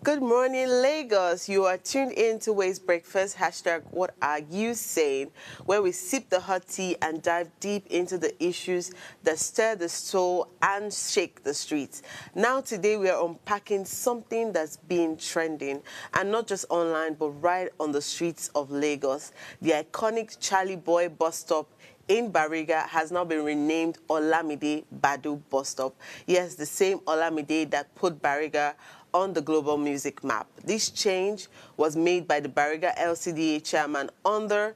Good morning, Lagos. You are tuned in to Ways Breakfast, hashtag What Are You Saying, where we sip the hot tea and dive deep into the issues that stir the soul and shake the streets. Now, today, we are unpacking something that's been trending, and not just online, but right on the streets of Lagos. The iconic Charlie Boy bus stop in Bariga has now been renamed Olamide Badu Bus Stop. Yes, the same Olamide that put Bariga on the global music map. This change was made by the Bariga LCDA chairman under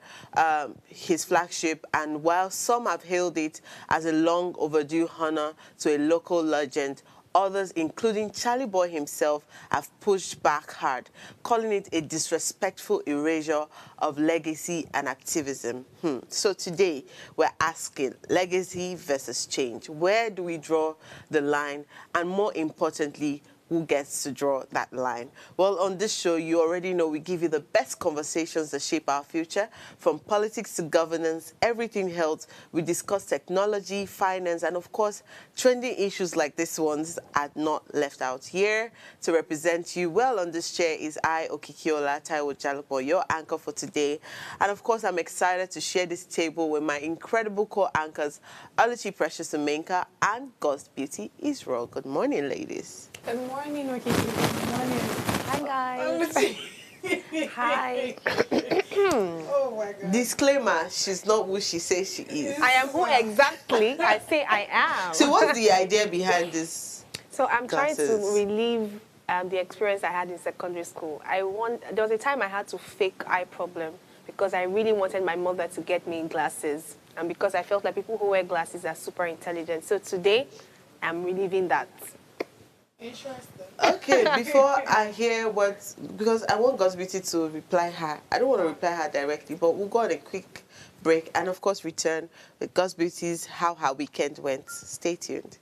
his flagship, and while some have hailed it as a long overdue honor to a local legend, others, including Charlie Boy himself, have pushed back hard, calling it a disrespectful erasure of legacy and activism. So today, we're asking legacy versus change. Where do we draw the line? And more importantly, who gets to draw that line? Well, on this show, you already know we give you the best conversations that shape our future, from politics to governance, everything health. We discuss technology, finance, and of course, trending issues like these ones are not left out. Here to represent you well on this chair is I, Okikiola Taiwo Jalopo, your anchor for today. And of course, I'm excited to share this table with my incredible co-anchors, Oluchi Precious Umenka and God's Beauty Israel. Good morning, ladies. Good morning, Okiki. Good morning. Hi, guys. Hi. Oh, my God. Disclaimer, she's not who she says she is. I am who exactly I say I am. So what's the idea behind this? So I'm trying to Glasses. relive the experience I had in secondary school. There was a time I had to fake eye problem because I really wanted my mother to get me glasses, and because I felt like people who wear glasses are super intelligent. So today, I'm reliving that. Interesting. Okay, before I hear what, because I want God's Beauty to reply her. I don't want to reply her directly, but we'll go on a quick break and of course return with God's Beauty's How Her Weekend Went. Stay tuned.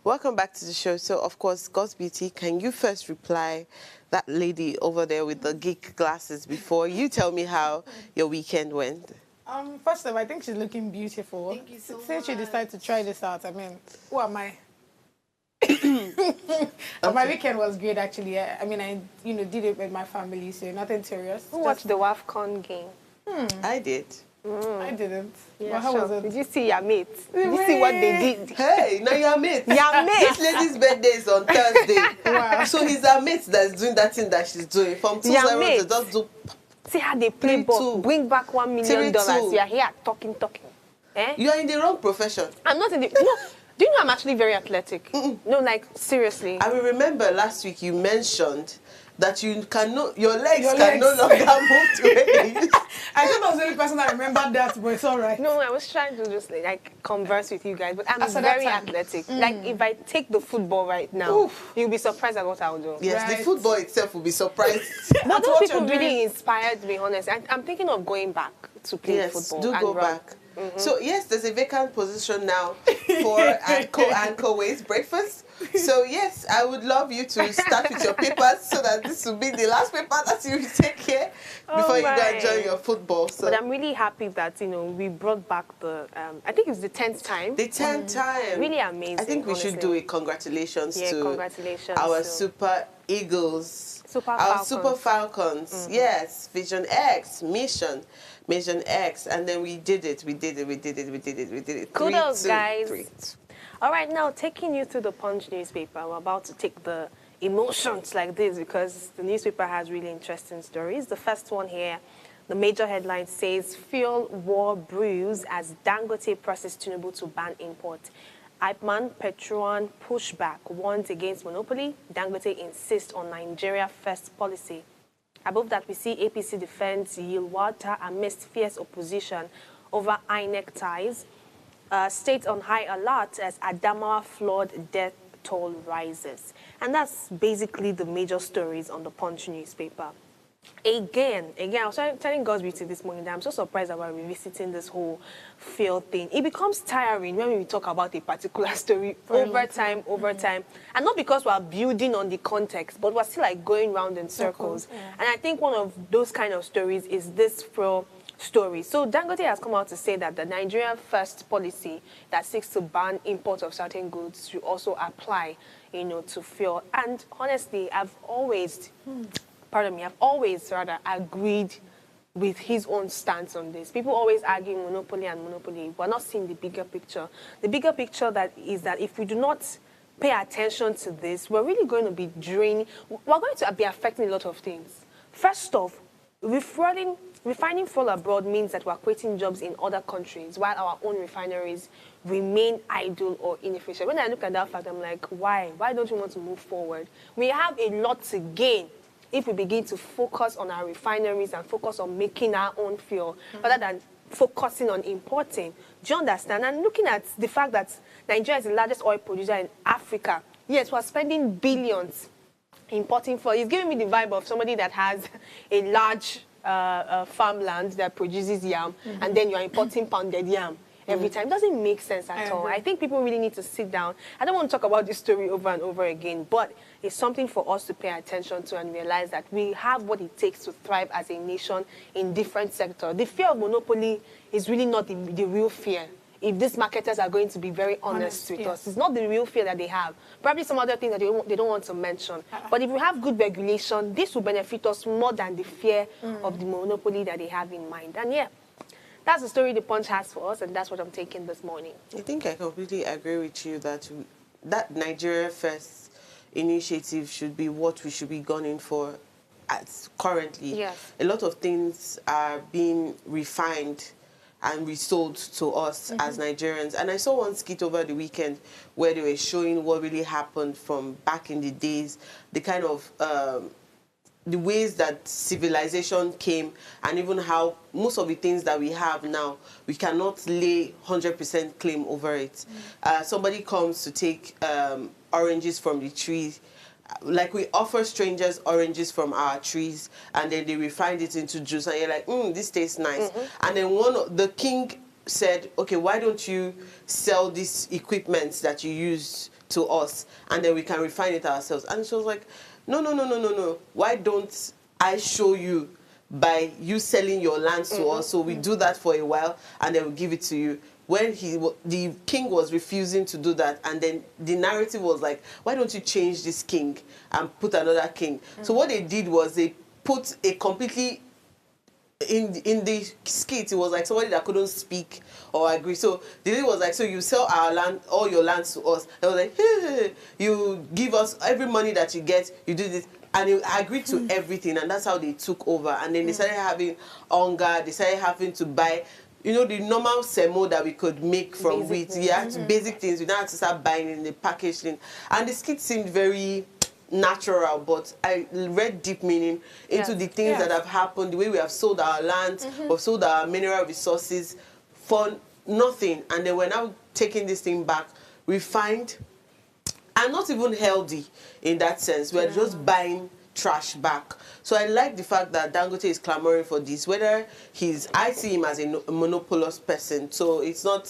Welcome back to the show. So, of course, God's Beauty, can you first reply that lady over there with the geek glasses before you tell me how your weekend went? First of all, I think she's looking beautiful. Thank you so Since she much. decided to try this out, I mean, who am I? But my weekend was great, actually. I mean, I did it with my family, so nothing serious. Who watched the WAFCON game? I did. I didn't. Yeah, But how sure. was it? Did you see your mates? Did you see what they did? Hey, now you're mates. Your mates. This lady's birthday is on Thursday. Wow. So he's her mate that's doing that thing that she's doing. From 2 Your 0 to mates. just do. See how they play 3-2. ball. Bring back $1 million. 3-2. You are here talking. Eh? You are in the wrong profession. I'm not in the... No. Do you know I'm actually very athletic? No, like, seriously. I will remember last week you mentioned that your legs Your can legs. no longer move to where they used. I thought I was the only person that remembered that, but it's all right. No, I was trying to just like converse with you guys, but I'm As at that very time. athletic. Like if I take the football right now, Oof. you'll be surprised at what I'll do. Yes, the Right. football itself will be surprised. But At those what people you're doing. really inspired me, honestly. I'm thinking of going back to play Yes, football. do and go run. back. So yes, there's a vacant position now for co-anchor Ways Breakfast. So yes, I would love you to start with your papers so that this will be the last paper that you will take here before you go and join your football. So. But I'm really happy that, we brought back the, I think it's the 10th time. The 10th time. Really amazing, I think we honestly. should do a congratulations to congratulations our to Super Eagles. Super our Falcons. Super Falcons. Yes, Vision X, Mission X. And then we did it. Kudos, 3-2, guys. 3-2. All right, now taking you through the Punch newspaper. We're about to take the emotions like this because the newspaper has really interesting stories. The first one here, the major headline says, fuel war brews as Dangote presses Tinubu to ban import. Ipman, Petron pushback warns against monopoly. Dangote insists on Nigeria first policy. Above that, we see APC defends Yilwata amidst fierce opposition over INEC ties. State on high alert as Adamawa flood death toll rises. And that's basically the major stories on the Punch newspaper. Again, I was telling God's Beauty this morning that I'm so surprised about revisiting this whole field thing. It becomes tiring when we talk about a particular story over time. And not because we're building on the context, but we're still like going round in circles. Yeah. And I think one of those kind of stories is this fuel story. So Dangote has come out to say that the Nigeria first policy that seeks to ban import of certain goods should also apply, to fuel. And honestly, I've always agreed with his own stance on this. People always argue monopoly and monopoly. We're not seeing the bigger picture. The bigger picture is that if we do not pay attention to this, we're really going to be draining. We're going to be affecting a lot of things. First off, refining fuel abroad means that we're creating jobs in other countries while our own refineries remain idle or inefficient. When I look at that fact, I'm like, why? Why don't we want to move forward? We have a lot to gain if we begin to focus on our refineries and focus on making our own fuel rather than focusing on importing. Do you understand? And looking at the fact that Nigeria is the largest oil producer in Africa, yes, we're spending billions importing fuel. It's giving me the vibe of somebody that has a large farmland that produces yam, and then you're importing pounded yam every time. It doesn't make sense at all. I think people really need to sit down. I don't want to talk about this story over and over again, but it's something for us to pay attention to and realize that we have what it takes to thrive as a nation in different sectors. The fear of monopoly is really not the real fear. If these marketers are going to be very honest with us, it's not the real fear that they have. Probably some other things that they don't want to mention. But if we have good regulation, this will benefit us more than the fear of the monopoly that they have in mind. And yeah, that's the story the Punch has for us, and that's what I'm taking this morning. I think I completely agree with you that that Nigeria First initiative should be what we should be gunning for currently. Yes. A lot of things are being refined and resold to us as Nigerians. And I saw one skit over the weekend where they were showing what really happened from back in the days, the kind of the ways that civilization came, and even how most of the things that we have now, we cannot lay 100% claim over it. Somebody comes to take oranges from the tree, like we offer strangers oranges from our trees, and then they refine it into juice, and you're like, this tastes nice. And then the king said, okay, why don't you sell this equipment that you use to us, and then we can refine it ourselves? And she was like, no. Why don't I show you by you selling your lands to us? So we do that for a while, and then we give it to you. When the king was refusing to do that, and then the narrative was like, why don't you change this king and put another king? So what they did was they put a completely, in the skit, it was like somebody that couldn't speak or agree. So the lady was like, so you sell our land, all your lands to us. They was like, hey, you give us every money that you get, you do this. And they agreed to everything, and that's how they took over. And then they started having hunger, they started having to buy, the normal semo that we could make from wheat. Yeah, basic things. We don't have to start buying in the packaging. And the skit seemed very natural, but I read deep meaning into the things that have happened, the way we have sold our land, we've sold our mineral resources for nothing, and then we're now taking this thing back, refined, and not even healthy in that sense. We're just buying trash back. So I like the fact that Dangote is clamoring for this, whether I see him as a monopolist person, so it's not,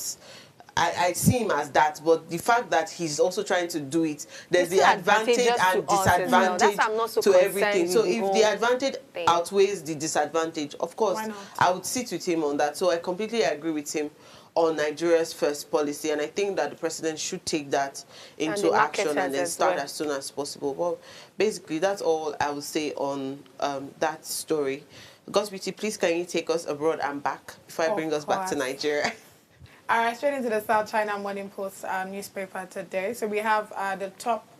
I see him as that, but the fact that he's also trying to do it, there's the advantage advantageous to and us as well. disadvantage That's why I'm not so to concerned everything. with So the if whole the advantage thing. outweighs the disadvantage, of course, Why not? I would sit with him on that. So I completely agree with him on Nigeria's first policy, and I think that the president should take that into action and then start as soon as possible. Well, basically, that's all I would say on that story. God's Beauty, please can you take us abroad and back before I bring us back to Nigeria? All right, straight into the South China Morning Post newspaper today. So we have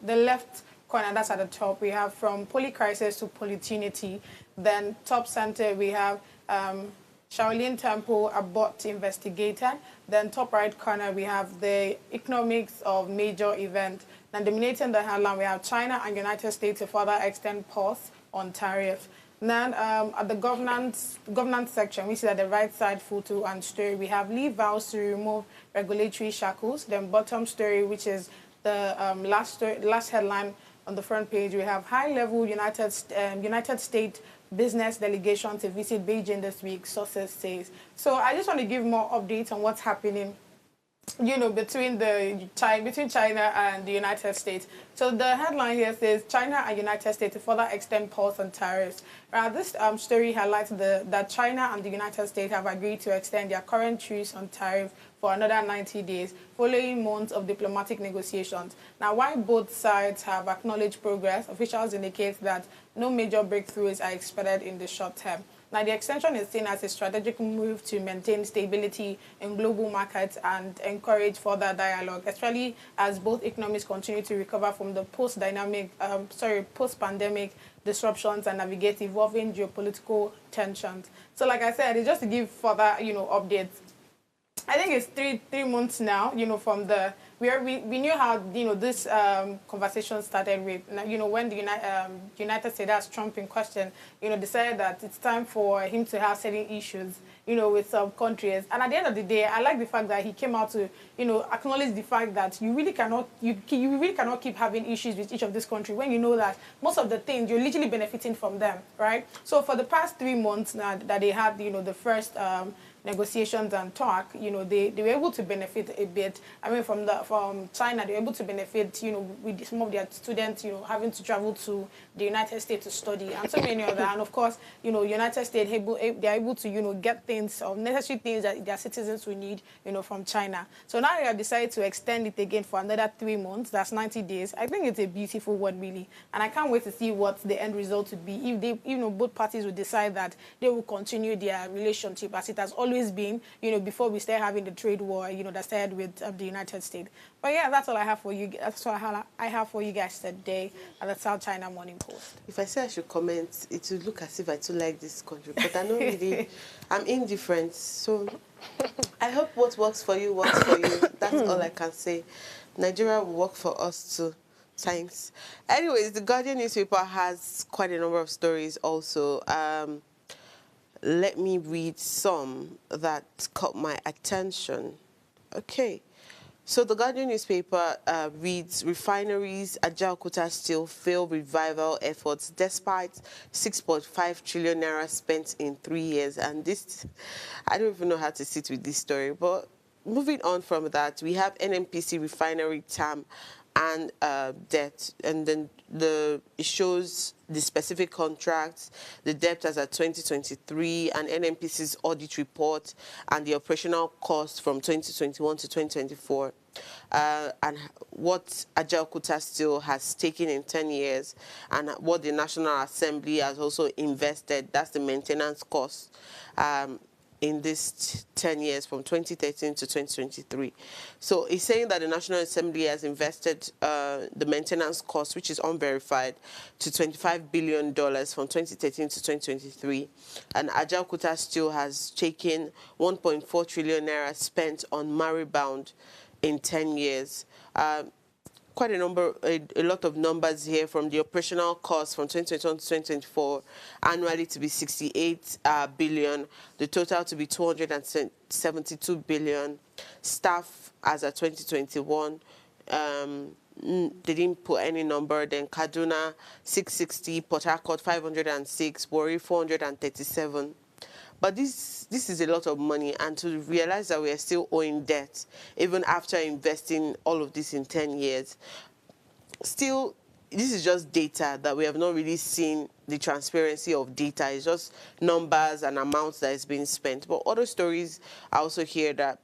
the left corner, that's at the top. We have from polycrisis to polytunity. Then top center, we have Shaolin Temple abort investigator. Then top right corner, we have the economics of major event. Then dominating the headline, we have China and United States to further extend pause on tariff. Then at the governance section, we see that the right side photo and story, we have Lee vows to remove regulatory shackles. Then bottom story, which is the last headline on the front page, we have high-level United States business delegation to visit Beijing this week, sources says. So I just want to give more updates on what's happening, you know, between China and the United States. So the headline here says China and United States to further extend pause on tariffs. This story highlights that China and the United States have agreed to extend their current truce on tariffs for another 90 days, following months of diplomatic negotiations. Now, while both sides have acknowledged progress, officials indicate that no major breakthroughs are expected in the short term. Now, the extension is seen as a strategic move to maintain stability in global markets and encourage further dialogue, especially as both economies continue to recover from the post-pandemic disruptions and navigate evolving geopolitical tensions. So, like I said, it's just to give further, updates. I think it's three months now, from the we knew how this conversation started with when the United States, as Trump in question, decided that it's time for him to have certain issues with some countries. And at the end of the day, I like the fact that he came out to acknowledge the fact that you really cannot keep having issues with each of these countries when you know that most of the things you're literally benefiting from them, right? So for the past 3 months now that they had the first negotiations and talk, they were able to benefit a bit. I mean, from China, they were able to benefit, with some of their students, having to travel to the United States to study, and so many other. And of course, United States, they're able to, get things or necessary things that their citizens will need, from China. So now they have decided to extend it again for another 3 months. That's 90 days. I think it's a beautiful one, really, and I can't wait to see what the end result would be if they, both parties will decide that they will continue their relationship as it has always been, before we start having the trade war, that started with the United States. But yeah, that's all I have for you. That's all I have for you guys today at the South China Morning Post. If I say I should comment, it would look as if I too like this country, but I know really, I'm indifferent. So I hope what works for you works for you. That's all I can say. Nigeria will work for us too. Thanks. Anyways, the Guardian newspaper has quite a number of stories also. Let me read some that caught my attention. Okay. So the Guardian newspaper reads, refineries, Ajaokuta Steel fail revival efforts despite 6.5 trillion naira spent in 3 years. And this, I don't even know how to sit with this story. But moving on from that, we have NNPC refinery TAM and debt, and then it shows the specific contracts, the debt as at 2023, and NNPC's audit report, and the operational costs from 2021 to 2024, and what Ajaokuta Steel has taken in 10 years, and what the National Assembly has also invested. That's the maintenance cost. In this 10 years from 2013 to 2023. So it's saying that the National Assembly has invested the maintenance cost, which is unverified, to $25 billion from 2013 to 2023. And Ajaokuta Steel has taken 1.4 trillion naira spent on Maribond in 10 years. Quite a lot of numbers here, from the operational costs from 2021 to 2024 annually to be 68 billion, the total to be 272 billion. Staff as of 2021, they didn't put any number. Then Kaduna 660, Port Harcourt 506, Warri 437. But this is a lot of money, and to realize that we are still owing debt, even after investing all of this in 10 years, still, this is just data that we have not really seen the transparency of data. It's just numbers and amounts that is being spent. But other stories I also hear that,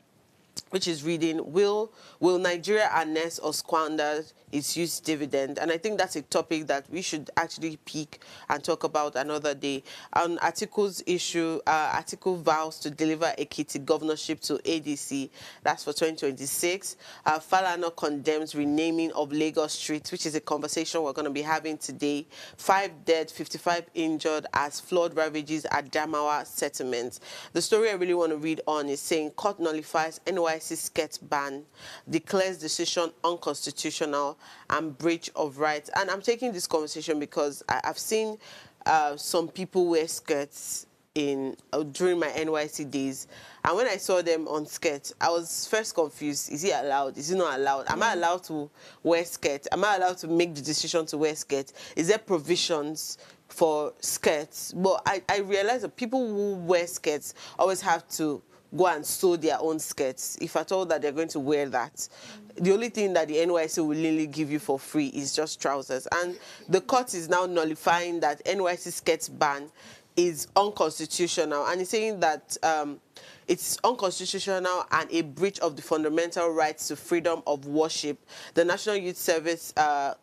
which is reading, will Nigeria harness or squander its youth dividend? And I think that's a topic that we should actually pick and talk about another day. On Article's issue, Article vows to deliver Ekiti governorship to ADC. That's for 2026. Falana condemns renaming of Lagos streets, which is a conversation we're going to be having today. 5 dead, 55 injured as flood ravages at Damawa settlement. The story I really want to read on is saying court nullifies NYC skirt ban, declares decision unconstitutional and breach of rights. And I'm taking this conversation because I've seen some people wear skirts during my NYC days, and when I saw them on skirts, I was first confused. Is it allowed? Is it not allowed? Am I allowed to wear skirts? Am I allowed to make the decision to wear skirts? Is there provisions for skirts? But I realized that people who wear skirts always have to go and sew their own skirts, if at all that they're going to wear that. The only thing that the NYC will really give you for free is just trousers. And the court is now nullifying that NYC skirts ban is unconstitutional. And it's saying that it's unconstitutional and a breach of the fundamental rights to freedom of worship. The National Youth Service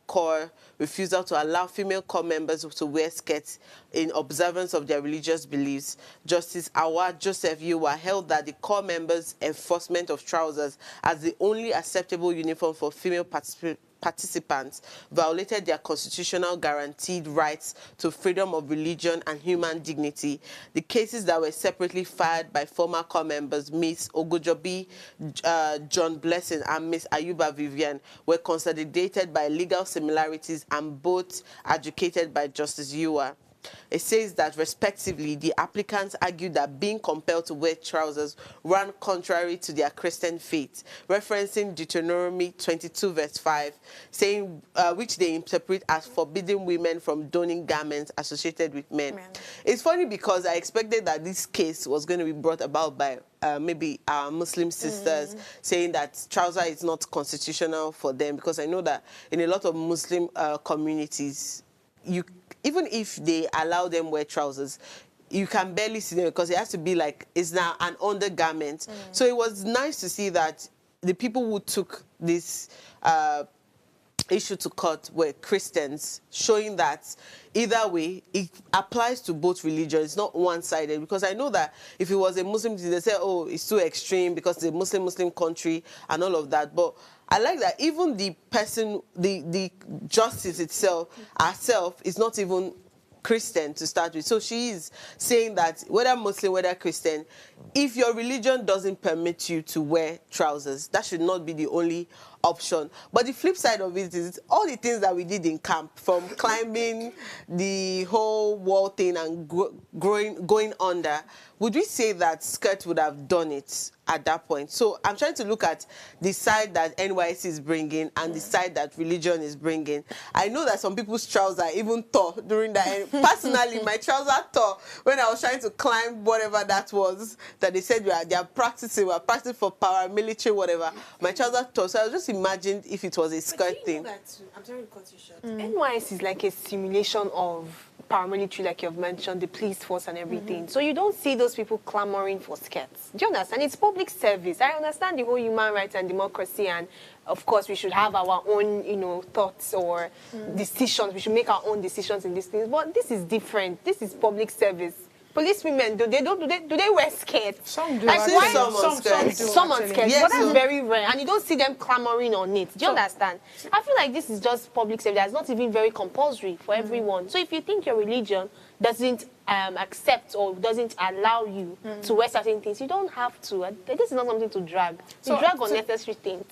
Corps refusal to allow female corps members to wear skirts in observance of their religious beliefs. Justice Awa Joseph Yuwa held that the corps members' enforcement of trousers as the only acceptable uniform for female participants violated their constitutional guaranteed rights to freedom of religion and human dignity. The cases that were separately filed by former corps members Miss Ogojobi John Blessing and Miss Ayuba Vivian were consolidated by legal similarities and both adjudicated by Justice Yuwa. It says that, respectively, the applicants argued that being compelled to wear trousers ran contrary to their Christian faith, referencing Deuteronomy 22, verse 5, saying, which they interpret as forbidding women from donning garments associated with men. It's funny because I expected that this case was going to be brought about by maybe our Muslim sisters saying that trouser is not constitutional for them, because I know that in a lot of Muslim communities, even if they allow them wear trousers, you can barely see them because it has to be like, it's now an undergarment. So it was nice to see that the people who took this issue to court were Christians, showing that either way, it applies to both religions. It's not one-sided, because I know that if it was a Muslim, they say, oh, it's too extreme because it's a Muslim country and all of that. But I like that even the person, the justice herself is not even Christian to start with. So she is saying that whether Muslim, whether Christian, if your religion doesn't permit you to wear trousers, that should not be the only option. But the flip side of it is all the things that we did in camp, from climbing the whole wall thing and going under, would we say that skirt would have done it at that point? So I'm trying to look at the side that NYC is bringing and the side that religion is bringing. I know that some people's trousers even tore during that. Personally, my trousers tore when I was trying to climb whatever that was that they said they are practicing. We are practicing for paramilitary, whatever. My trousers tore. So I just imagined if it was a skirt thing. I'm sorry to cut you short. NYC is like a simulation of paramilitary, like you've mentioned, the police force and everything. So you don't see those people clamoring for skirts. Do you understand? It's public service. I understand the whole human rights and democracy, and of course we should have our own, thoughts or decisions. We should make our own decisions in these things. But this is different. This is public service. Police women, do they wear skirts? Some do. Like, Actually, why? Some on skirts, Yes, but that's very rare, and you don't see them clamoring on it. Do you understand? I feel like this is just public service. That's not even very compulsory for everyone. So if you think your religion doesn't accept or doesn't allow you to wear certain things, you don't have to. This is not something to drag. So, drag unnecessary things.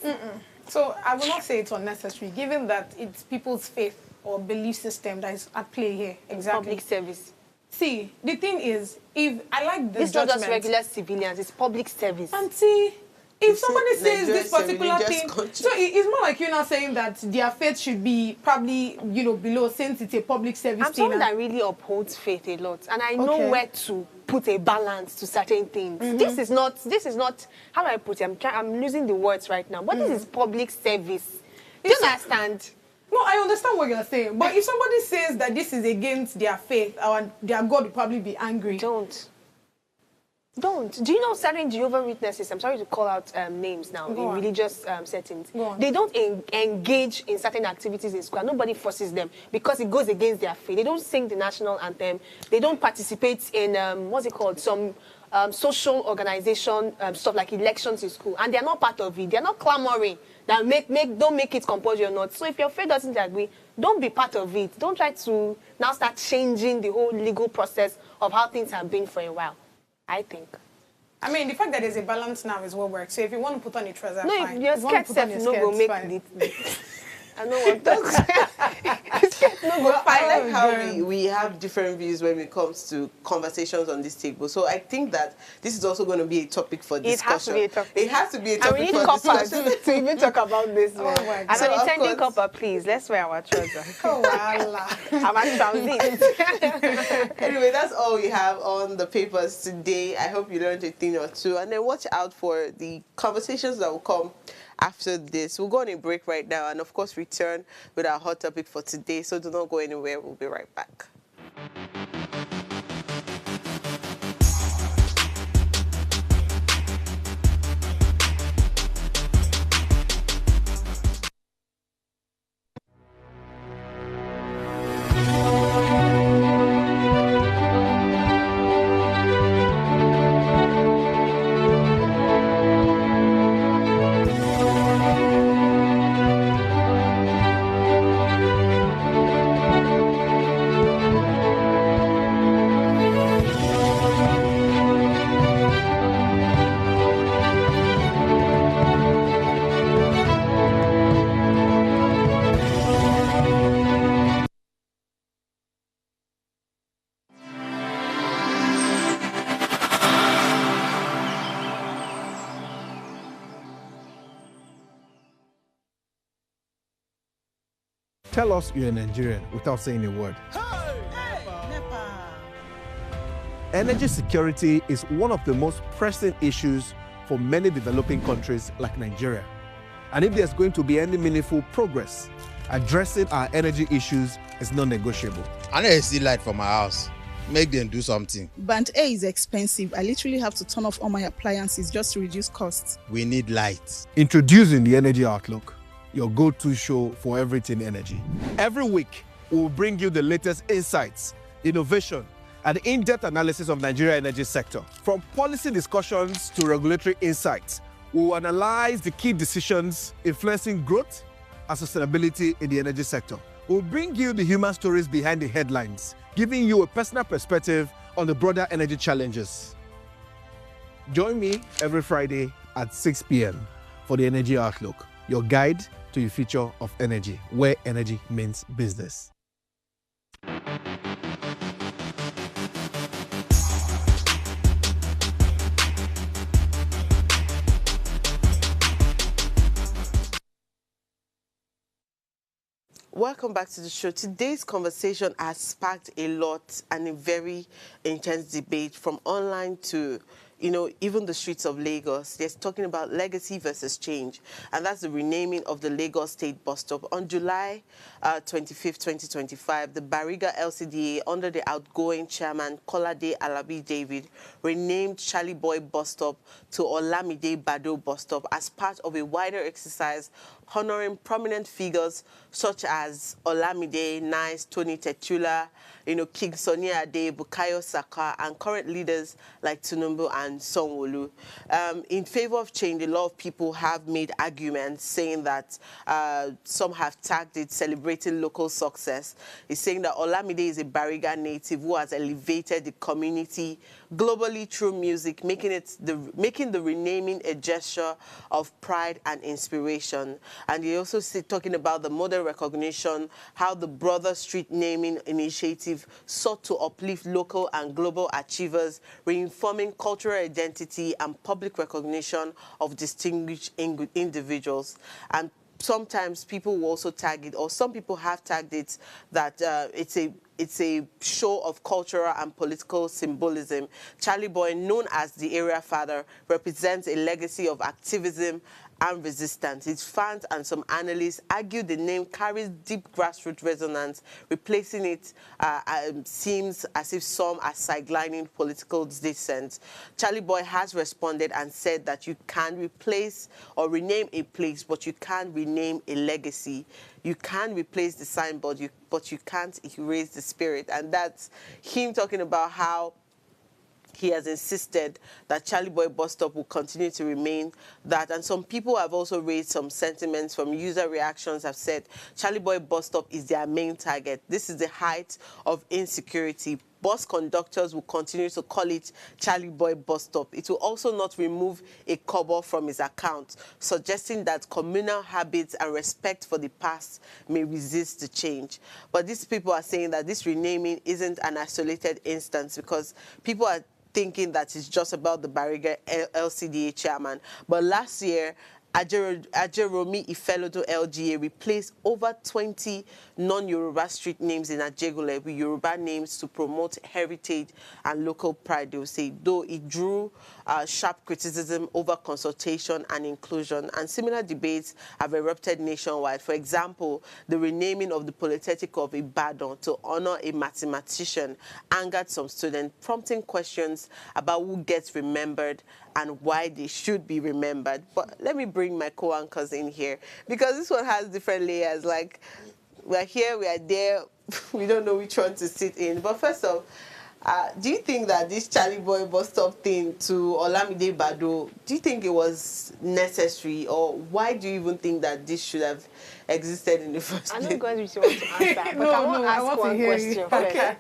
So I will not say it's unnecessary, given that it's people's faith or belief system that is at play here. Exactly. Public service. See, the thing is, if I like the It's not judgment. just regular civilians, it's public service. And see, if somebody says Nigeria this is a particular religious thing, country. so it's more like you're not saying that their faith should be probably, you know, below, since it's a public service I'm thing. someone that really upholds faith a lot, and I know Okay. where to put a balance to certain things. This is not, how do I put it? I'm losing the words right now, but this is public service. Do you understand? No, I understand what you're saying, but if somebody says that this is against their faith, or their God will probably be angry. Don't. Do you know certain Jehovah's Witnesses, I'm sorry to call out names now, Go in on. religious settings, Go on. they don't engage in certain activities in school. Nobody forces them because it goes against their faith. They don't sing the national anthem. They don't participate in, what's it called, some social organization stuff like elections in school. And they're not part of it. They're not clamoring that don't make it compulsory or not. So if your faith doesn't agree, don't be part of it. Don't try to now start changing the whole legal process of how things have been for a while, I think. I mean, the fact that there's a balance now is what works. So if you want to put on a trouser, No, fine. if your If you want skirt to put on self a no go skirt, make fine. it. I know what that's. Skirt no go Well, I fine. like how we have different views when it comes to conversations on this table. So I think that this is also going to be a topic for discussion. It has to be a topic. It has to be a And topic we need for coppers discussion. to even talk about this. Oh man. my I'm So, an of intending course- copper, please. Let's wear our trousers. Oh, Allah. I'm a transit. Anyway, that's all we have on the papers today. I hope you learned a thing or two. And then watch out for the conversations that will come after this. We'll go on a break right now and, of course, return with our hot topic for today. So do not go anywhere. We'll be right back. Tell us you're a Nigerian without saying a word. Energy security is one of the most pressing issues for many developing countries like Nigeria. And if there's going to be any meaningful progress, addressing our energy issues is non-negotiable. I know you see light from my house. Make them do something. Band A is expensive. I literally have to turn off all my appliances just to reduce costs. We need light. Introducing the Energy Outlook, your go-to show for everything energy. Every week, we'll bring you the latest insights, innovation, and in-depth analysis of Nigeria energy sector. From policy discussions to regulatory insights, we'll analyze the key decisions influencing growth and sustainability in the energy sector. We'll bring you the human stories behind the headlines, giving you a personal perspective on the broader energy challenges. Join me every Friday at 6 p.m. for the Energy Outlook, your guide to the future of energy, where energy means business. Welcome back to the show. Today's conversation has sparked a lot and a very intense debate from online to, even the streets of Lagos. They're talking about legacy versus change, and that's the renaming of the Lagos State Bus Stop. On July 25th, 2025, the Bariga LCDA, under the outgoing chairman, Kolade Alabi David, renamed Charlie Boy Bus Stop to Olamide Bado Bus Stop as part of a wider exercise honoring prominent figures such as Olamide, Nice, Tony Tetula, King Sunny Ade, Bukayo Saka, and current leaders like Tinubu and Sanwo-Olu. In favor of change, a lot of people have made arguments saying that some have tagged it celebrating local success. It's saying that Olamide is a Bariga native who has elevated the community globally through music, making the renaming a gesture of pride and inspiration. And he also talking about the model recognition, how the Brother Street naming initiative sought to uplift local and global achievers, reinforming cultural identity and public recognition of distinguished individuals. And sometimes people will also tag it, or some people have tagged it, that it's a show of cultural and political symbolism. Charlie Boy, known as the Area Father, represents a legacy of activism and resistance. His fans and some analysts argue the name carries deep grassroots resonance. Replacing it seems as if some are sidelining political dissent. Charlie Boy has responded and said that you can replace or rename a place, but you can't rename a legacy. You can replace the signboard, but you can't erase the spirit. And that's him talking about how he has insisted that Charlie Boy Bus Stop will continue to remain that. And some people have also raised some sentiments from user reactions, have said Charlie Boy Bus Stop is their main target. This is the height of insecurity. Bus conductors will continue to call it Charlie Boy Bus Stop. It will also not remove a kobo from his account, suggesting that communal habits and respect for the past may resist the change. But these people are saying that this renaming isn't an isolated instance, because people are thinking that it's just about the Bariga LCDA chairman. But last year, Ajeromi Ifelodo LGA replaced over 20 non-Yoruba street names in Ajegule with Yoruba names to promote heritage and local pride, they will say, though it drew sharp criticism over consultation and inclusion. And similar debates have erupted nationwide. For example, the renaming of the Polytechnic of Ibadan to honor a mathematician angered some students, prompting questions about who gets remembered and why they should be remembered. But let me bring my co-anchors in here, because this one has different layers. Like, we're here, we are there, we don't know which one to sit in. But first off, do you think that this Charlie Boy Bus Stop thing to Olamide Bado, do you think it was necessary, or why do you even think that this should have existed in the first place? I know you guys want to answer, but I want to ask one question first. Okay.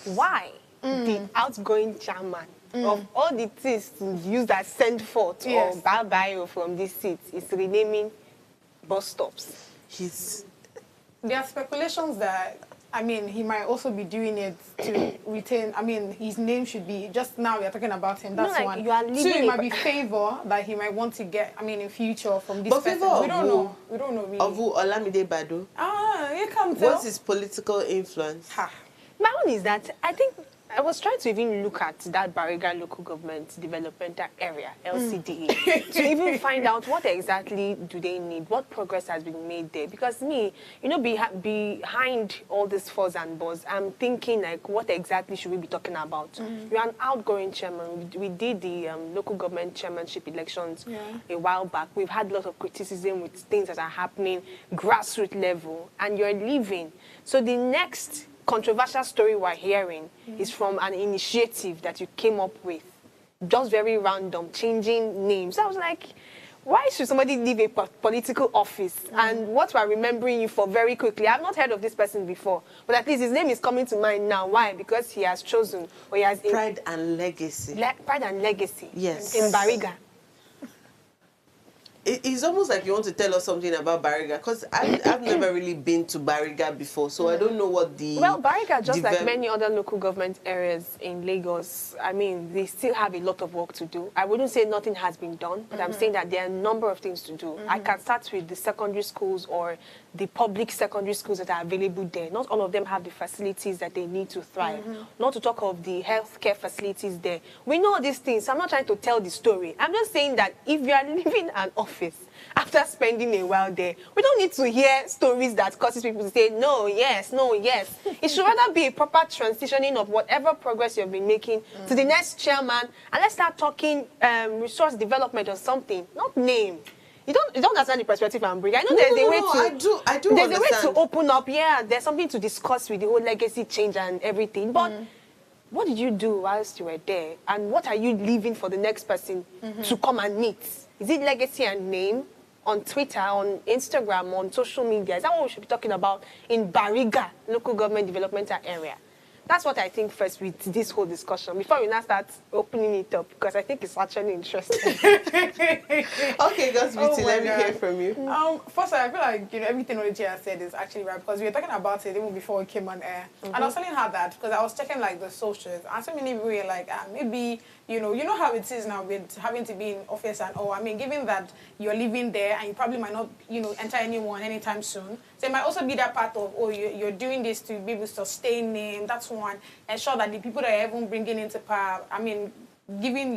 Why the outgoing chairman of all the things to use that send forth or bye-bye from this seat is renaming bus stops? There are speculations that, I mean, he might also be doing it to retain, I mean, his name should be, just now we are talking about him, that's like one. You are Two, it might be favor that he might want to get, I mean, in future from this person. We don't know. We don't know really. Ovu Olamide Bado? You can't tell. What's his political influence? My own is that I think I was trying to even look at that Bariga Local Government Developmental Area, LCDA, to even find out what exactly do they need, what progress has been made there. Because me, you know, behind all this fuzz and buzz, I'm thinking, like, what exactly should we be talking about? You're an outgoing chairman. We did the local government chairmanship elections a while back. We've had a lot of criticism with things that are happening grassroots level, and you're leaving. So the next controversial story we're hearing is from an initiative that you came up with, just very random, changing names. I was like, why should somebody leave a political office? And what we're remembering you for very quickly, I've not heard of this person before, but at least his name is coming to mind now. Why? Because he has chosen, or he has pride and legacy. Pride and legacy. Yes. In Bariga. It's almost like you want to tell us something about Bariga, because I've never really been to Bariga before, so I don't know what the... Well, Bariga, just like many other local government areas in Lagos, I mean, they still have a lot of work to do. I wouldn't say nothing has been done, but I'm saying that there are a number of things to do. I can start with the secondary schools or the public secondary schools that are available there. Not all of them have the facilities that they need to thrive. Not to talk of the healthcare facilities there. We know these things. I'm not trying to tell the story. I'm just saying that if you are leaving an office after spending a while there, we don't need to hear stories that causes people to say, no, yes, no, yes. It should rather be a proper transitioning of whatever progress you've been making to the next chairman, and let's start talking resource development or something, not name. You don't understand the perspective I'm bringing. I know there's a way to... I do there's understand. a way to open up. Yeah, there's something to discuss with the whole legacy change and everything. But what did you do whilst you were there? And what are you leaving for the next person to come and meet? Is it legacy and name? On Twitter, on Instagram, on social media? Is that what we should be talking about in Bariga, local government developmental area? that's what I think first with this whole discussion, before we now start opening it up, because I think it's actually interesting. Okay, God's beauty, let me hear from you. First, I feel like everything Ology has said is actually right, because we were talking about it even before we came on air, and I was telling her that because I was checking like the socials, and so many people were like, maybe you know how it is now with having to be in office and all. I mean, given that you're living there and you probably might not enter anyone anytime soon, so it might also be that part of you're doing this to be able to sustain name. That's one. Ensure that the people that you're even bringing into power, I mean, giving,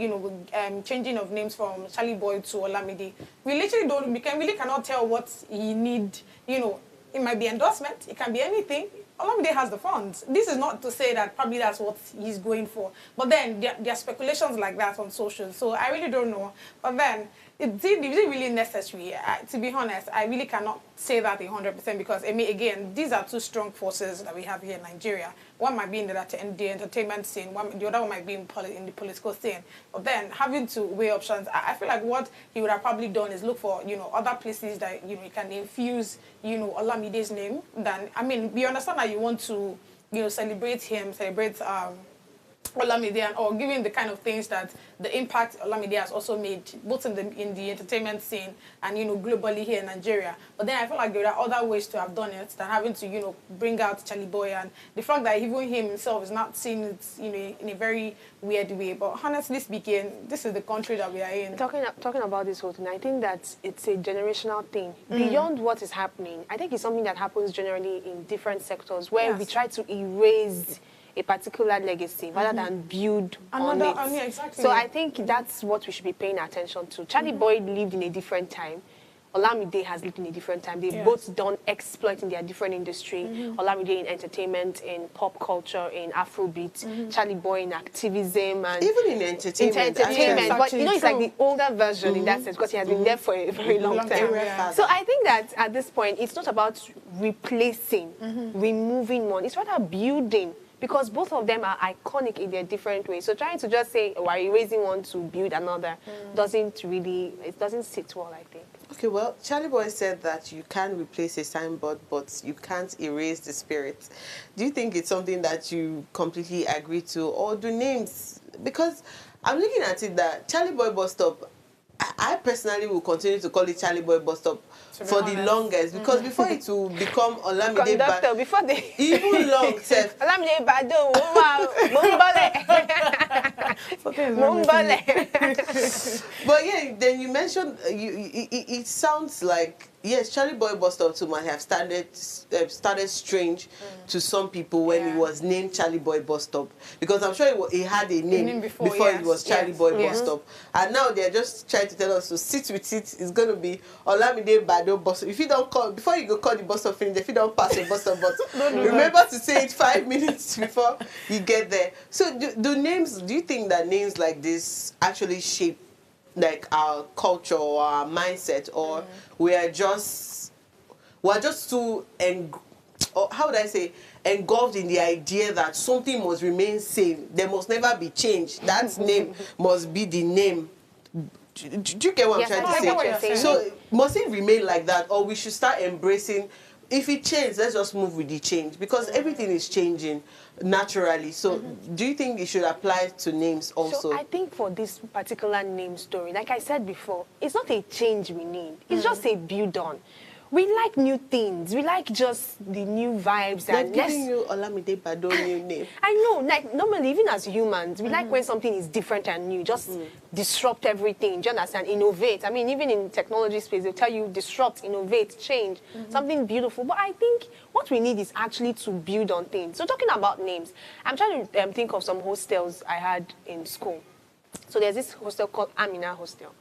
changing of names from Charlie Boy to Olamide, we literally cannot tell what he need, it might be endorsement, it can be anything. Olamide has the funds. This is not to say that probably that's what he's going for. But then there are speculations like that on social. So I really don't know. But then, is it really necessary? To be honest, I really cannot say that 100% because, I mean, again, these are two strong forces that we have here in Nigeria. One might be in the entertainment scene, the other one might be in the political scene. But then having to weigh options, I feel like what he would have probably done is look for, other places that, you can infuse, Olamide's name. Then, I mean, we understand that you want to, celebrate him, celebrate Olamide, or given the kind of things that the impact Olamide has also made, both in the entertainment scene and globally here in Nigeria. But then I feel like there are other ways to have done it than having to bring out Charlie Boy, and the fact that even him himself is not seeing it in a very weird way. But honestly speaking, this is the country that we are in. Talking about this whole thing, I think that it's a generational thing. Beyond what is happening, I think it's something that happens generally in different sectors where we try to erase a particular legacy rather than build on it. Exactly. So I think that's what we should be paying attention to. Charlie Boy lived in a different time. Olamide has lived in a different time. They've both done exploit in their different industry. Olamide in entertainment, in pop culture, in Afrobeat. Charlie Boy in activism and even in entertainment. But it's like the older version in that sense because he has been there for a very long time. So I think that at this point, it's not about replacing, removing one. It's rather building. Because both of them are iconic in their different ways. So trying to just say, why erasing one to build another doesn't sit well, I think. Okay, well, Charlie Boy said that you can replace a signboard, but you can't erase the spirit. Do you think it's something that you completely agree to? Or do names... Because I'm looking at it that Charlie Boy Bus Stop, I personally will continue to call it Charlie Boy Bus Stop for the longest, because before it will become Olamide Conductor, before they... Even long, self. Olamide Bado, Mumbole. But yeah, then you mentioned, it sounds like, yes, Charlie Boy Bus Stop too might have started strange to some people when it was named Charlie Boy Bus Stop, because I'm sure it had a name before it was Charlie Boy Bus Stop, and now they're just trying to tell us to sit with it. It's going to be Olamide Bado Bus Stop. If you don't call before you go call the bus stop finish, if you don't pass the bus stop, but remember to say it 5 minutes before you get there. So do you think that names like this actually shape like our culture or our mindset, or we're just too how would I say, engulfed in the idea that something must remain same, there must never be change, that name must be the name? Do you get what I'm trying to say? So must it remain like that, or we should start embracing, if it changes, let's just move with the change, because everything is changing naturally. So do you think it should apply to names also? So I think for this particular name story, like I said before, it's not a change we need. It's just a build on. We like new things. We like just the new vibes. They're giving you Olamide Bado new name. I know. Like normally, even as humans, we like when something is different and new. Just disrupt everything. Do you understand? Innovate. I mean, even in technology space, they tell you disrupt, innovate, change. Something beautiful. But I think what we need is actually to build on things. So talking about names, I'm trying to think of some hostels I had in school. So there's this hostel called Amina Hostel.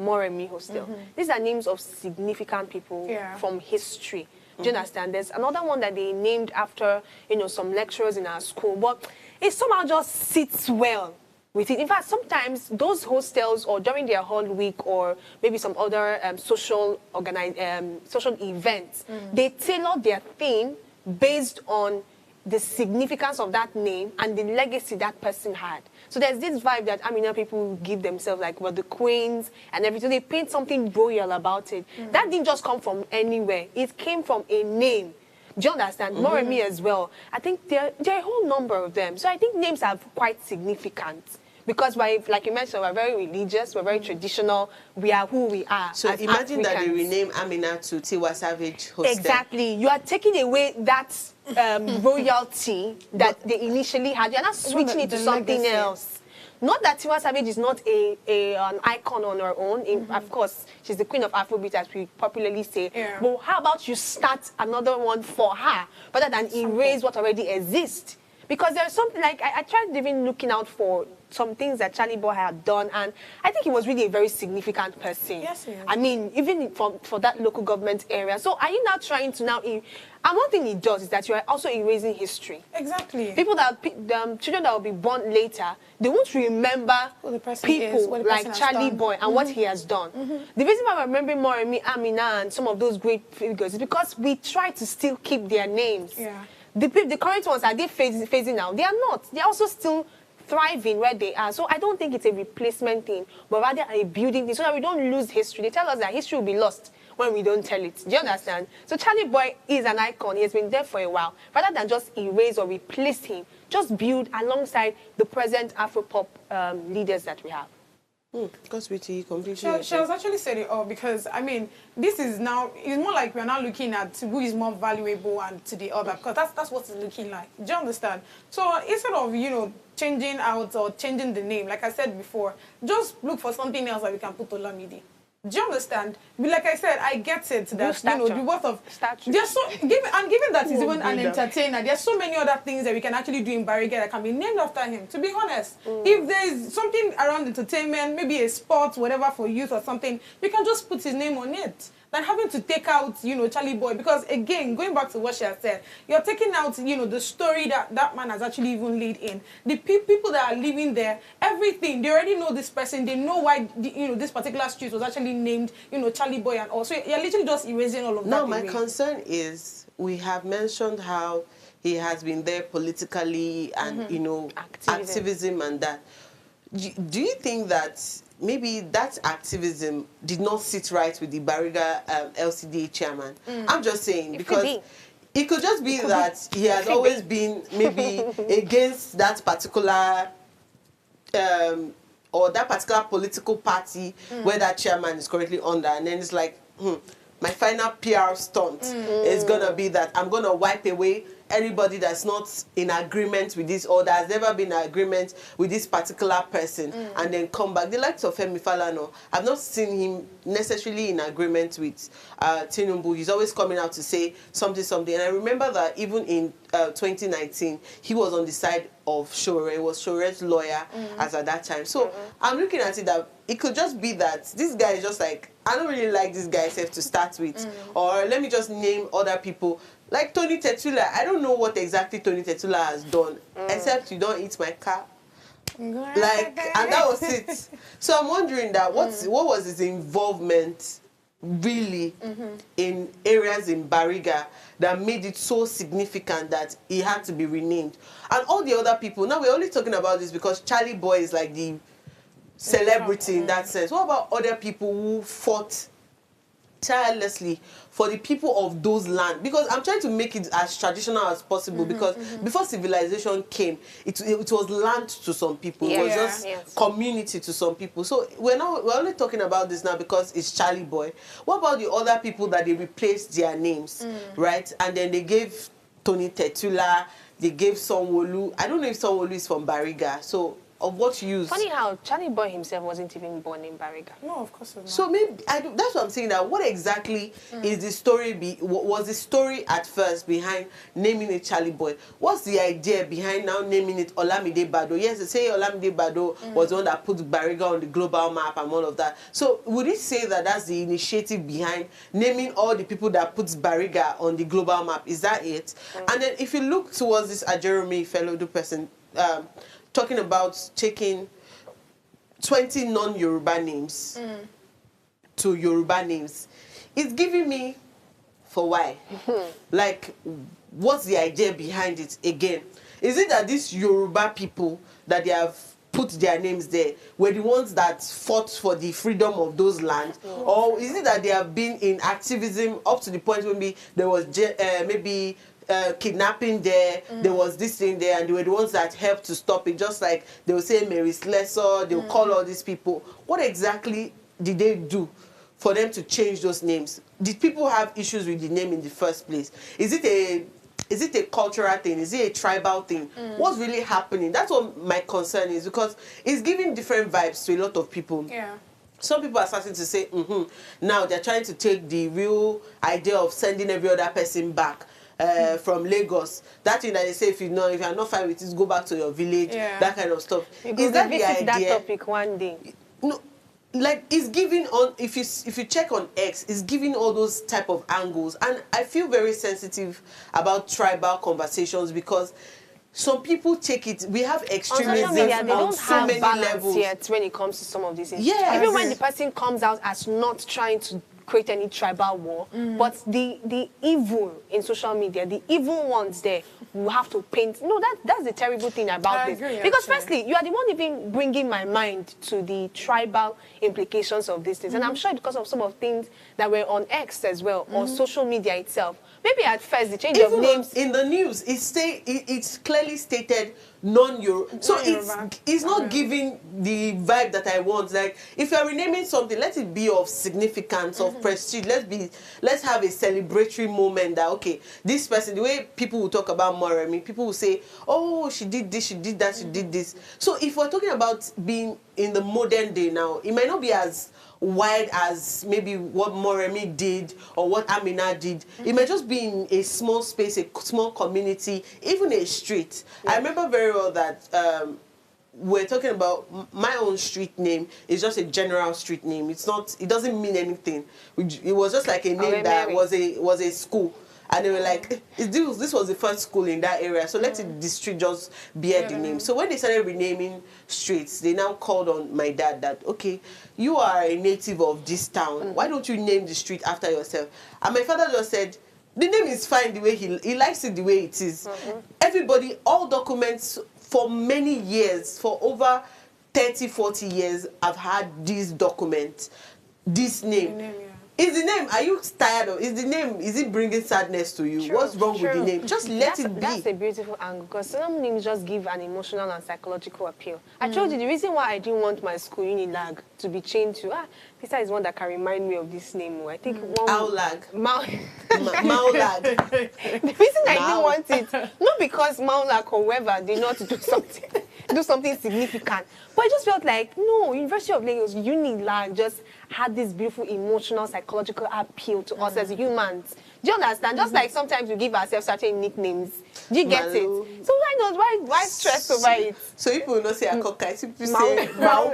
Moremi Hostel. These are names of significant people from history. Do you understand? There's another one that they named after, some lecturers in our school, but it somehow just sits well with it. In fact, sometimes those hostels, or during their whole week, or maybe some other social events, they tailor their theme based on the significance of that name and the legacy that person had. So there's this vibe that Amina people give themselves, like the queens and everything. They paint something royal about it. That didn't just come from anywhere. It came from a name. Do you understand? Moremi as well. I think there are a whole number of them. So I think names are quite significant. Because, like you mentioned, we're very religious, we're very traditional, we are who we are. So as imagine Africans. that they rename Amina to Tiwa Savage hostel. Exactly. You are taking away that royalty that they initially had. You're not switching it to something legacy. else. Not that Tiwa Savage is not an icon on her own. Of course, she's the queen of Afrobeat, as we popularly say. Yeah. But how about you start another one for her, rather than erase what already exists? Because there's something like, I tried even looking out for some things that Charlie Boy had done, and I think he was really a very significant person. Yes, he is. I mean, even for that local government area. So are you now trying to and one thing he does is that you are also erasing history. Exactly. People children that will be born later, they won't remember Who the person people is, what the like person has Charlie done. Boy and what he has done. The reason why we're remembering Moremi, Amina, and some of those great figures is because we try to still keep their names. Yeah. The current ones, are they phasing out? They are not. They're also still thriving where they are. So I don't think it's a replacement thing, but rather a building thing, so that we don't lose history. They tell us that history will be lost when we don't tell it. Do you understand? So Charlie Boy is an icon. He has been there for a while. Rather than just erase or replace him, just build alongside the present Afropop leaders that we have. Because we completely. She has actually said it all, because I mean, this is now, it's more like we're now looking at who is more valuable and to the other, because that's what it's looking like. Do you understand? So instead of, you know, changing out or changing the name, like I said before, just look for something else that we can put Olamide. Do you understand? But like I said, I get it that, you know, the worth of Statue. there's given that he's even an entertainer, there's so many other things that we can actually do in Bariga that can be named after him. To be honest, if there's something around entertainment, maybe a sport, whatever for youth or something, we can just put his name on it. Than having to take out, you know, Charlie Boy, because again, going back to what she has said, you're taking out, you know, the story that man has actually even laid in. The people that are living there, everything, they already know this person, they know why, you know, this particular street was actually named, you know, Charlie Boy, and all. So you're literally just erasing all of that. Now, my away. concern is, we have mentioned how he has been there politically and, you know, activism and that. Do you think that maybe that activism did not sit right with the Bariga LCDA chairman? I'm just saying, because it could just be that he has always been maybe against that particular or that particular political party where that chairman is currently under, and then it's like, my final PR stunt is gonna be that I'm gonna wipe away anybody that's not in agreement with this, or that has never been in agreement with this particular person, and then come back. The likes of Femi Falana, I've not seen him necessarily in agreement with Tinubu. He's always coming out to say something. And I remember that even in 2019, he was on the side of Shore. He was Shore's lawyer as at that time. So I'm looking at it that it could just be that this guy is just like, I don't really like this guy except to start with, or let me just name other people. Like Tony Tetula, I don't know what exactly Tony Tetula has done, except you don't eat my car. Like, and that was it. So I'm wondering that what was his involvement really in areas in Bariga that made it so significant that he had to be renamed. And all the other people, now we're only talking about this because Charlie Boy is like the celebrity in that sense. What about other people who fought tirelessly for the people of those lands? Because I'm trying to make it as traditional as possible, because before civilization came, it was land to some people. It was just community to some people. So we're only talking about this now because it's Charlie Boy. What about the other people that they replaced their names, right? And then they gave Tony Tetula, they gave Sanwo-Olu. I don't know if Sanwo-Olu is from Bariga. So of what use? Funny how Charlie Boy himself wasn't even born in Bariga. No, of course not. So maybe that's what I'm saying. That what exactly is the story? Was the story at first behind naming it Charlie Boy? What's the idea behind now naming it Olamide Bado? Yes, they say Olamide Bado was the one that put Bariga on the global map and all of that. So would it say that that's the initiative behind naming all the people that puts Bariga on the global map? Is that it? And then if you look towards this Ajeromi Felodu person, talking about taking 20 non-Yoruba names to Yoruba names, it's giving me for why. Like, what's the idea behind it again? Is it that these Yoruba people that they have put their names there were the ones that fought for the freedom of those lands? Or is it that they have been in activism up to the point when maybe there was maybe kidnapping there, there was this thing there, and they were the ones that helped to stop it, just like they will say Mary Slessor, they will call all these people. What exactly did they do for them to change those names? Did people have issues with the name in the first place? Is it a cultural thing? Is it a tribal thing? What's really happening? That's what my concern is, because it's giving different vibes to a lot of people. Yeah. Some people are starting to say, now they're trying to take the real idea of sending every other person back from Lagos. That thing that they say, if you're not fine with it, go back to your village, that kind of stuff. Is that the idea? That topic one day. No, like it's giving on. If you check on X, it's giving all those type of angles, and I feel very sensitive about tribal conversations because some people take it. We have extremism on social media, they on don't so have many balance levels. yet when it comes to some of these things. Yes. Even when the person comes out as not trying to create any tribal war, but the evil in social media, the evil ones there, will have to paint. No, that's the terrible thing about this. Agree, because actually. firstly, you are the one even bringing my mind to the tribal implications of these things. And I'm sure because of some of things that were on X as well, or social media itself. Maybe at first the change Even of names. in the news, it's clearly stated non-Euro. So it's not giving the vibe that I want. Like if you're renaming something, let it be of significance, of prestige. Let's have a celebratory moment that okay, this person, the way people will talk about Moremi, people will say, oh, she did this, she did that, she did this. So if we're talking about being in the modern day now, it might not be as wide as maybe what Moremi did or what Amina did. It might just be in a small space, a small community, even a street. I remember very well that we're talking about my own street name is just a general street name. It's not, it doesn't mean anything. It was just like a name that was a school. And they were like, this was the first school in that area, so let the street just bear the name. So when they started renaming streets, they now called on my dad that, okay, you are a native of this town. Why don't you name the street after yourself? And my father just said, the name is fine the way he likes it the way it is. Everybody, all documents for many years, for over 30, 40 years, I've had this document, this name. Is the name, are you tired of, is it bringing sadness to you? What's wrong with the name? Just let it be. That's a beautiful angle, because some names just give an emotional and psychological appeal. I told you the reason why I didn't want my school Unilag to be changed to, Peter is one that can remind me of this name. I think one... Aulag. Maulag. The reason I didn't want it, not because Maulag or whoever did not do something significant, but I just felt like, no, University of Lagos, Unilag just had this beautiful emotional, psychological appeal to us as humans. Do you understand? Just like sometimes we give ourselves certain nicknames. Do you get it? So why not? Why stress over it? So people will not say Akokai, people say Mau.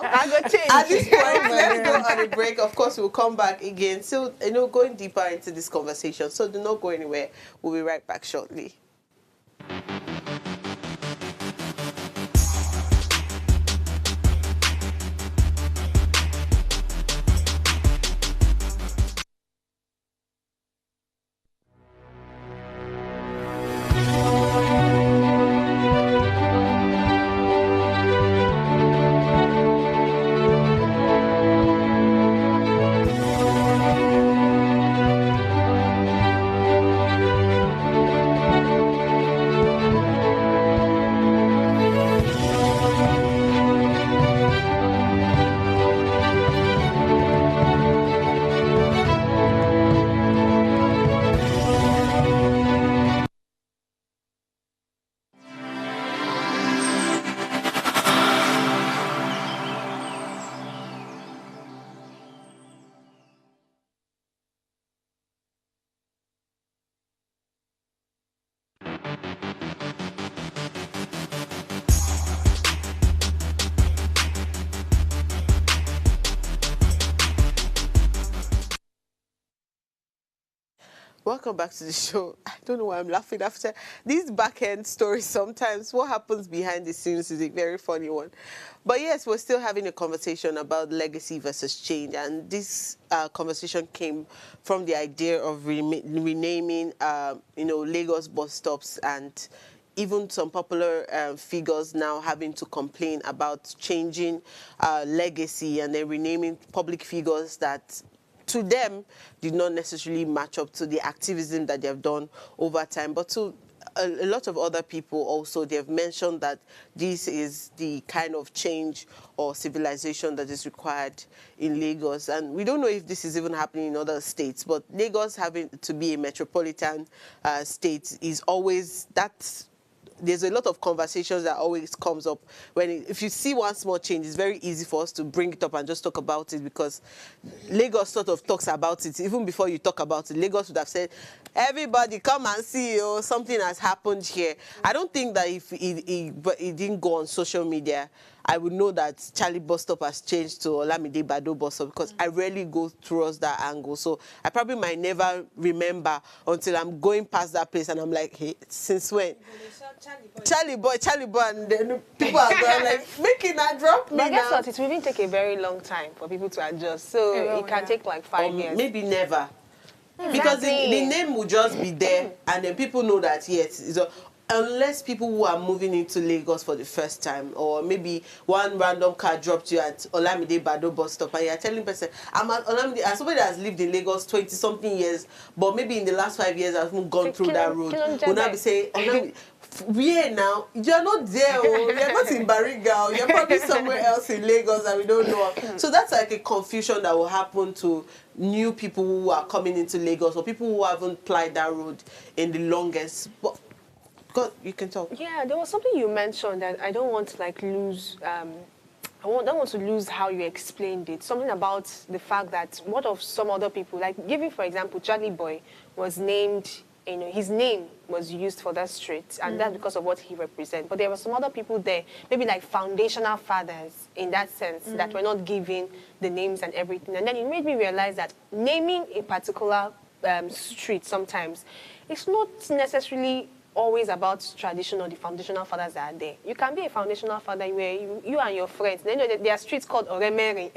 I go change. At this point, let's go on a break. Of course, we'll come back again. So, going deeper into this conversation. So do not go anywhere. We'll be right back shortly. Welcome back to the show. I don't know why I'm laughing after these back-end stories sometimes. What happens behind the scenes is a very funny one. But yes, we're still having a conversation about legacy versus change. And this conversation came from the idea of renaming, Lagos bus stops and even some popular figures now having to complain about changing legacy and then renaming public figures that to them did not necessarily match up to the activism that they have done over time. But to a lot of other people also, they have mentioned that this is the kind of change or civilization that is required in Lagos. And we don't know if this is even happening in other states, but Lagos having to be a metropolitan state is always, there's a lot of conversations that always comes up if you see one small change, it's very easy for us to bring it up and just talk about it, because Lagos sort of talks about it. Even before you talk about it, Lagos would have said, everybody come and see, something has happened here. I don't think that if it didn't go on social media, I would know that Charlie bus stop has changed to Olamide Bado bus stop, because I rarely go towards that angle. So I probably might never remember until I'm going past that place and I'm like, hey, since when? Charlie boy, and then people are going like, making that drop me. But guess what? It will even take a very long time for people to adjust. So it can take like 5 years. Maybe never. Because the name will just be there, and then people know that, yes, unless people who are moving into Lagos for the first time, or maybe one random car dropped you at Olamide Bado bus stop and you're telling person, I'm at Olamide, as somebody that has lived in Lagos 20-something years, but maybe in the last 5 years I've gone through that road, will now be saying, where now? You're not there, you're not in Bariga, you're probably somewhere else in Lagos and we don't know. So that's like a confusion that will happen to new people who are coming into Lagos, or people who haven't plied that road in the longest. But God, you can talk. Yeah, there was something you mentioned that I don't want to lose. Don't want to lose how you explained it. Something about the fact that what of some other people, like giving for example, Charlie Boy was named. His name was used for that street, and that's because of what he represents. But there were some other people there, maybe like foundational fathers in that sense, that were not given the names and everything. And then it made me realize that naming a particular street sometimes, it's not necessarily always about tradition or the foundational fathers that are there. You can be a foundational father where you and your friends, there are streets called Oremere,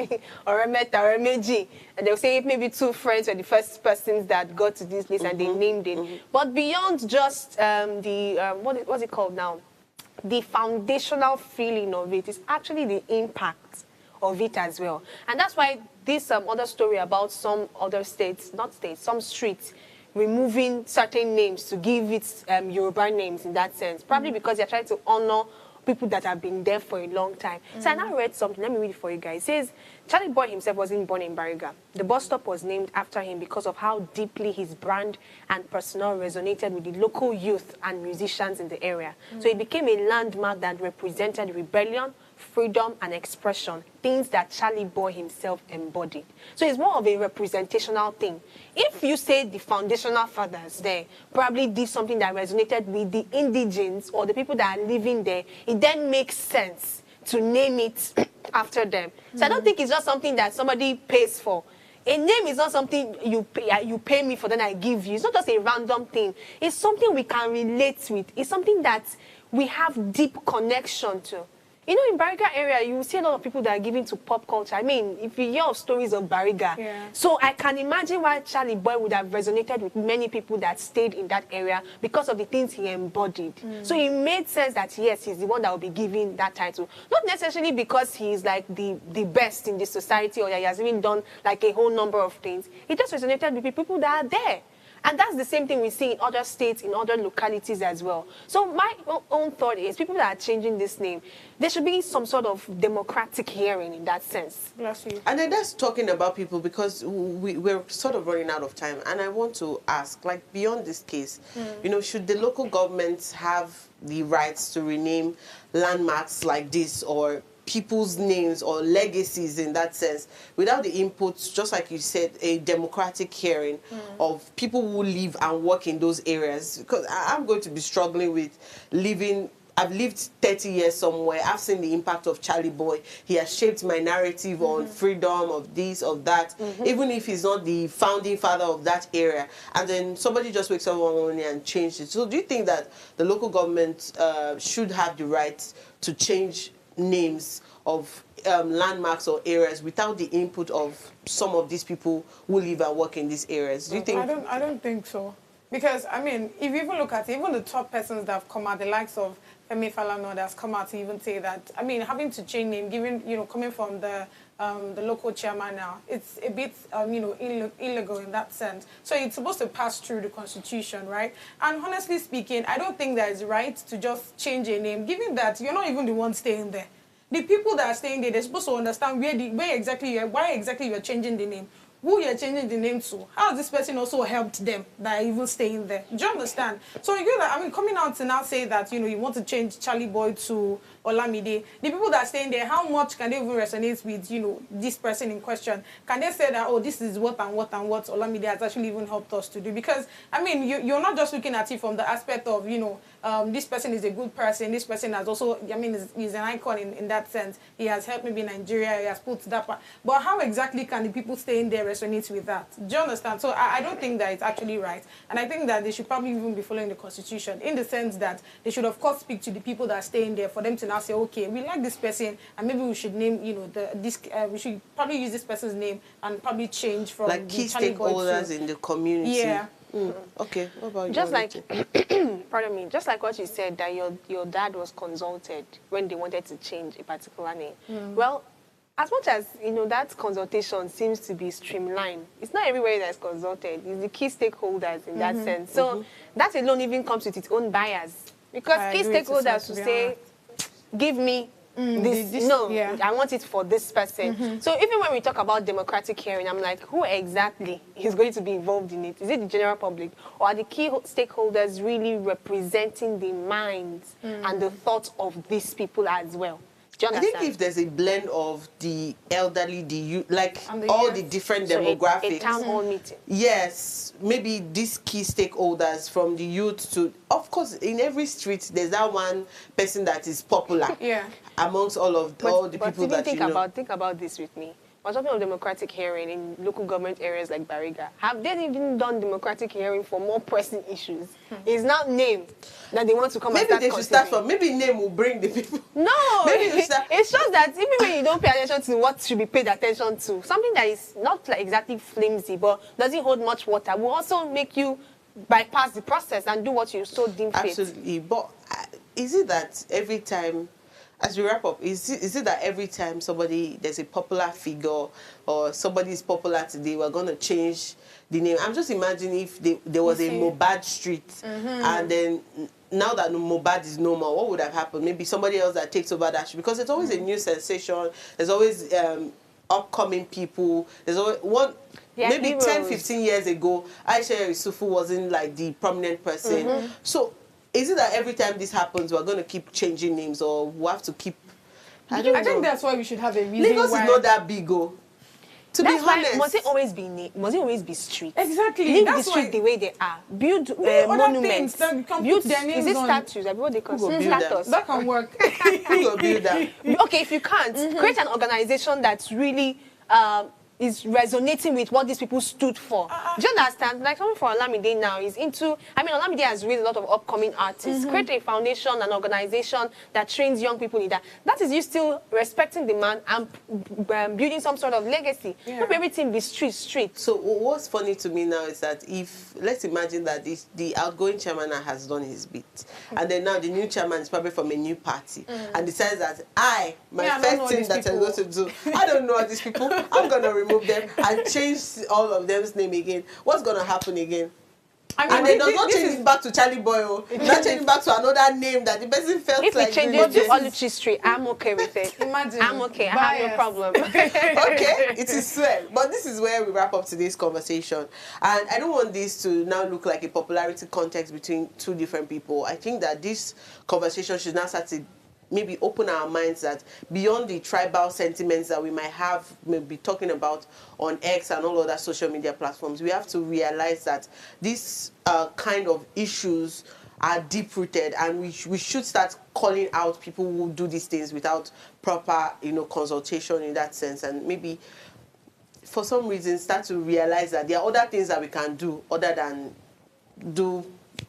Oremeta, Oremeji, and they'll say maybe two friends were the first persons that got to this list and they named it. But beyond just what's it called now? The foundational feeling of it is actually the impact of it as well. And that's why this other story about some other states, some streets, removing certain names to give it Yoruba names in that sense. Probably because they're trying to honor people that have been there for a long time. So I now read something. Let me read it for you guys. It says, Charlie Boy himself wasn't born in Bariga. The bus stop was named after him because of how deeply his brand and personnel resonated with the local youth and musicians in the area. So it became a landmark that represented rebellion, freedom and expression, things that Charlie Boy himself embodied. So it's more of a representational thing. If you say the foundational fathers there probably did something that resonated with the indigenes or the people that are living there, it then makes sense to name it after them. So I don't think it's just something that somebody pays for. A name is not something you pay me for, then I give you. It's not just a random thing. It's something we can relate with. It's something that we have deep connection to. In Bariga area, you see a lot of people that are giving to pop culture. I mean, if you hear of stories of Bariga. So I can imagine why Charlie Boy would have resonated with many people that stayed in that area because of the things he embodied. So it made sense that, yes, he's the one that will be given that title. Not necessarily because he's like the best in the society or that he has even done like a whole number of things. He just resonated with people that are there. And that's the same thing we see in other states, in other localities as well. So my own thought is people that are changing this name, there should be some sort of democratic hearing in that sense. Bless you. And then that's talking about people because we're sort of running out of time. And I want to ask, like beyond this case, should the local governments have the rights to rename landmarks like this or people's names or legacies in that sense without the inputs, just like you said, a democratic hearing of people who live and work in those areas? Because I'm going to be struggling with living. I've lived 30 years somewhere. I've seen the impact of Charlie Boy. He has shaped my narrative on freedom, of this, of that, even if he's not the founding father of that area. And then somebody just wakes up one morning and changes it. So do you think that the local government should have the right to change names of landmarks or areas without the input of some of these people who live and work in these areas? Do you think? I don't think so. Because, I mean, if you even look at it, even the top persons that have come out, the likes of Femi Falana that's come out to even say that, I mean, having to change name, given, coming from the local chairman now, it's a bit, illegal in that sense. So it's supposed to pass through the constitution, right? And honestly speaking, I don't think that it's right to just change a name, given that you're not even the one staying there. The people that are staying there, they're supposed to understand why exactly you're changing the name. Who you're changing the name to? How has this person also helped them that are even staying there? Do you understand? So coming out to now say that, you want to change Charlie Boy to Olamide, the people that are staying there, how much can they even resonate with, this person in question? Can they say that, oh, this is what Olamide has actually even helped us to do? Because, I mean, you're not just looking at it from the aspect of, this person is a good person, this person has also, he's an icon in that sense. He has helped maybe Nigeria, he has put that part. But how exactly can the people staying there resonate with that? Do you understand? So I don't think that it's actually right. And I think that they should probably even be following the constitution in the sense that they should, of course, speak to the people that are staying there for them to now say, okay, we like this person, and maybe we should name, we should probably use this person's name and probably change from like key stakeholders in the community. Yeah. Okay. What about Just you? like, pardon me, just like what you said, that your dad was consulted when they wanted to change a particular name. Well, as much as, that consultation seems to be streamlined, it's not everywhere that's consulted. It's the key stakeholders in that sense. So that alone even comes with its own bias. Because key stakeholders will say, give me this. I want it for this person. So even when we talk about democratic hearing, I'm like, who exactly is going to be involved in it? Is it the general public? Or are the key stakeholders really representing the minds and the thoughts of these people as well? Do you understand? I think if there's a blend of the elderly, the youth, like the all youth. the different So demographics. a town hall meeting. Yes, maybe these key stakeholders from the youth to, of course, in every street, there's that one person that is popular amongst all the people that think about this with me. We're talking of democratic hearing in local government areas like Bariga. Have they even done democratic hearing for more pressing issues? It's not name that they want to come and start Maybe they should start from, maybe name will bring the people. No, it's just that even when you don't pay attention to what should be paid attention to, something that is not like exactly flimsy but doesn't hold much water will also make you bypass the process and do what you so deem fit. Absolutely. But is it that every time, as we wrap up, is it that every time there's a popular figure or somebody is popular today, we're going to change the name? I'm just imagining if there was a Mohbad street and then now that Mohbad is no more, what would have happened? Maybe somebody else that takes over that street, because there's always a new sensation, there's always upcoming people, there's always one. Maybe 10, 15 years ago, Aisha Yusufu wasn't like the prominent person. So is it that every time this happens, we're going to keep changing names, or we have to keep... I think that's why we should have a reason. Lagos is not that big, to be honest. Must it always be name? Must it always be street? Exactly. Leave the street the way they are. Build monuments. Build, is it statues? I what they call status. That can work. Who will build that? Okay, if you can't, create an organization that's really... is resonating with what these people stood for. Do you understand? Like someone for Olamide now is into... Olamide has raised a lot of upcoming artists. Create a foundation, an organization that trains young people in that. That is you still respecting the man and building some sort of legacy. Not everything be street. So what's funny to me now is that let's imagine that the outgoing chairman has done his bit. And then now the new chairman is probably from a new party. And decides that first thing that I'm going to do, I don't know these people, I'm going to remove them and change all of them's name again. What's going to happen again? And then does not change it back to Charlie Boy, not change it back to another name that the person felt if like... If it changes to Oluchi Street, I'm okay with it. Imagine. I'm okay. I have no problem. Okay, it is swell. But this is where we wrap up today's conversation. And I don't want this to now look like a popularity contest between two different people. I think that this conversation should now start to maybe open our minds that beyond the tribal sentiments that we might have, maybe talking about on X and all other social media platforms, we have to realize that these kind of issues are deep-rooted, and we should start calling out people who do these things without proper, consultation in that sense, and maybe for some reason start to realize that there are other things that we can do other than do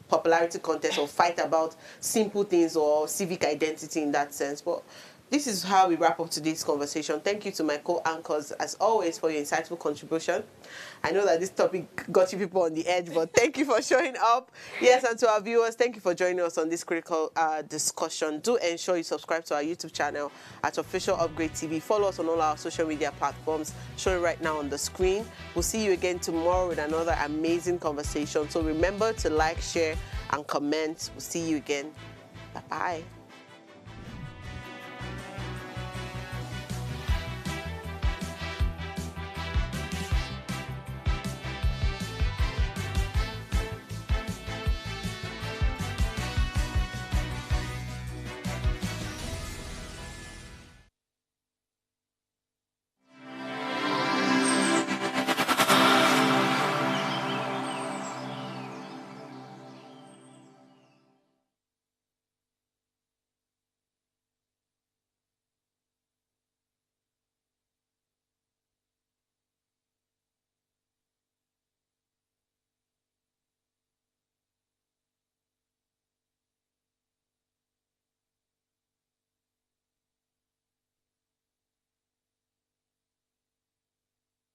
popularity contest or fight about simple things or civic identity in that sense. But this is how we wrap up today's conversation. Thank you to my co-anchors, as always, for your insightful contribution. I know that this topic got you people on the edge, but thank you for showing up. Yes, and to our viewers, thank you for joining us on this critical discussion. Do ensure you subscribe to our YouTube channel at Official Upgrade TV. Follow us on all our social media platforms, showing right now on the screen. We'll see you again tomorrow with another amazing conversation. So remember to like, share, and comment. We'll see you again. Bye-bye.